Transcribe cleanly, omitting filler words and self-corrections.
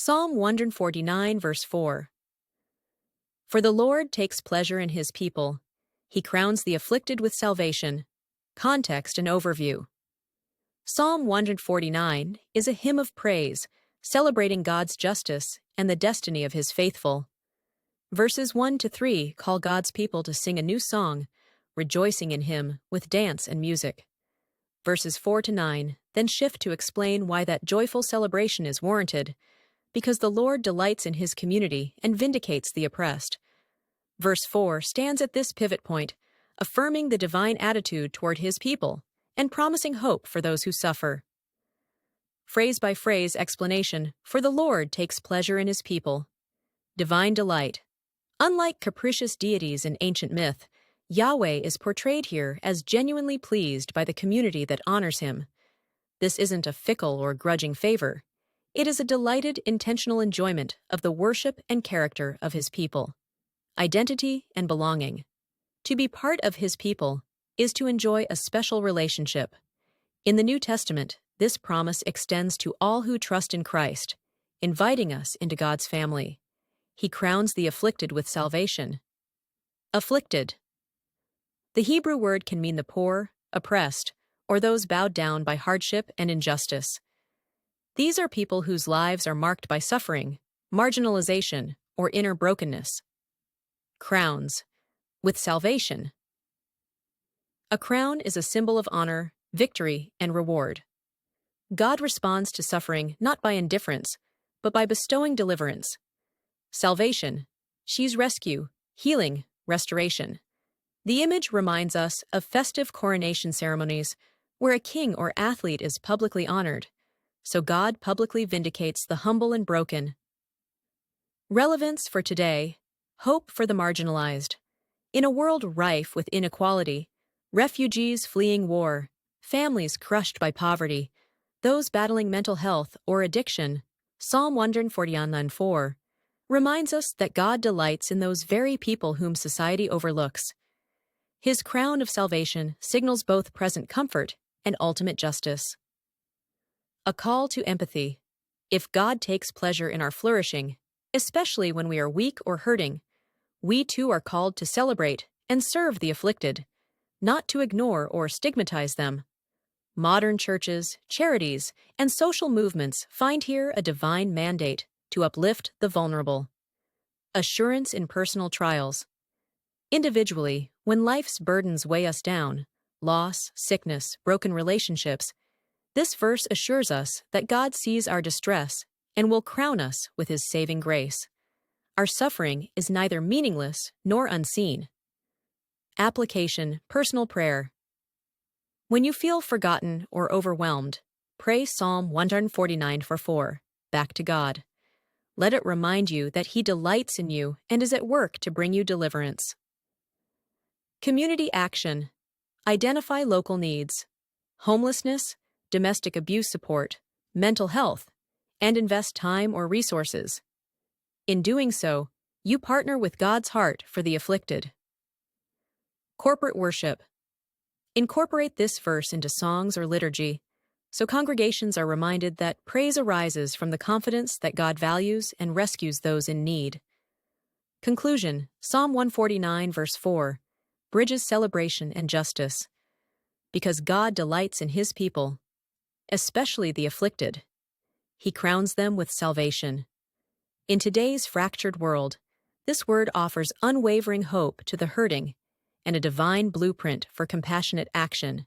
Psalm 149, verse 4. For the Lord takes pleasure in his people. He crowns the afflicted with salvation. Context and overview. Psalm 149 is a hymn of praise, celebrating God's justice and the destiny of his faithful. Verses 1 to 3 call God's people to sing a new song, rejoicing in him with dance and music. Verses 4 to 9 then shift to explain why that joyful celebration is warranted, because the Lord delights in his community and vindicates the oppressed. Verse 4 stands at this pivot point, affirming the divine attitude toward his people and promising hope for those who suffer. Phrase-by-phrase explanation: for the Lord takes pleasure in his people. Divine delight. Unlike capricious deities in ancient myth, Yahweh is portrayed here as genuinely pleased by the community that honors him. This isn't a fickle or grudging favor. It is a delighted, intentional enjoyment of the worship and character of his people. Identity and belonging. To be part of his people is to enjoy a special relationship. In the New Testament, this promise extends to all who trust in Christ, inviting us into God's family. He crowns the afflicted with salvation. Afflicted. The Hebrew word can mean the poor, oppressed, or those bowed down by hardship and injustice. These are people whose lives are marked by suffering, marginalization, or inner brokenness. Crowns. With salvation. A crown is a symbol of honor, victory, and reward. God responds to suffering not by indifference, but by bestowing deliverance. Salvation. She's rescue, healing, restoration. The image reminds us of festive coronation ceremonies where a king or athlete is publicly honored. So God publicly vindicates the humble and broken. Relevance for today. Hope for the marginalized. In a world rife with inequality, refugees fleeing war, families crushed by poverty, those battling mental health or addiction, Psalm 149:4 reminds us that God delights in those very people whom society overlooks. His crown of salvation signals both present comfort and ultimate justice. A call to empathy. If God takes pleasure in our flourishing, especially when we are weak or hurting, we too are called to celebrate and serve the afflicted, not to ignore or stigmatize them. Modern churches, charities, and social movements find here a divine mandate to uplift the vulnerable. Assurance in personal trials. Individually, when life's burdens weigh us down, loss, sickness, broken relationships, this verse assures us that God sees our distress and will crown us with his saving grace. Our suffering is neither meaningless nor unseen. Application: personal prayer. When you feel forgotten or overwhelmed, pray Psalm 149:4 back to God. Let it remind you that he delights in you and is at work to bring you deliverance. Community action. Identify local needs. Homelessness, domestic abuse support, mental health, and invest time or resources. In doing so, you partner with God's heart for the afflicted. Corporate worship. Incorporate this verse into songs or liturgy, so congregations are reminded that praise arises from the confidence that God values and rescues those in need. Conclusion: Psalm 149:4 bridges celebration and justice. Because God delights in his people, especially the afflicted, he crowns them with salvation. In today's fractured world, this word offers unwavering hope to the hurting and a divine blueprint for compassionate action.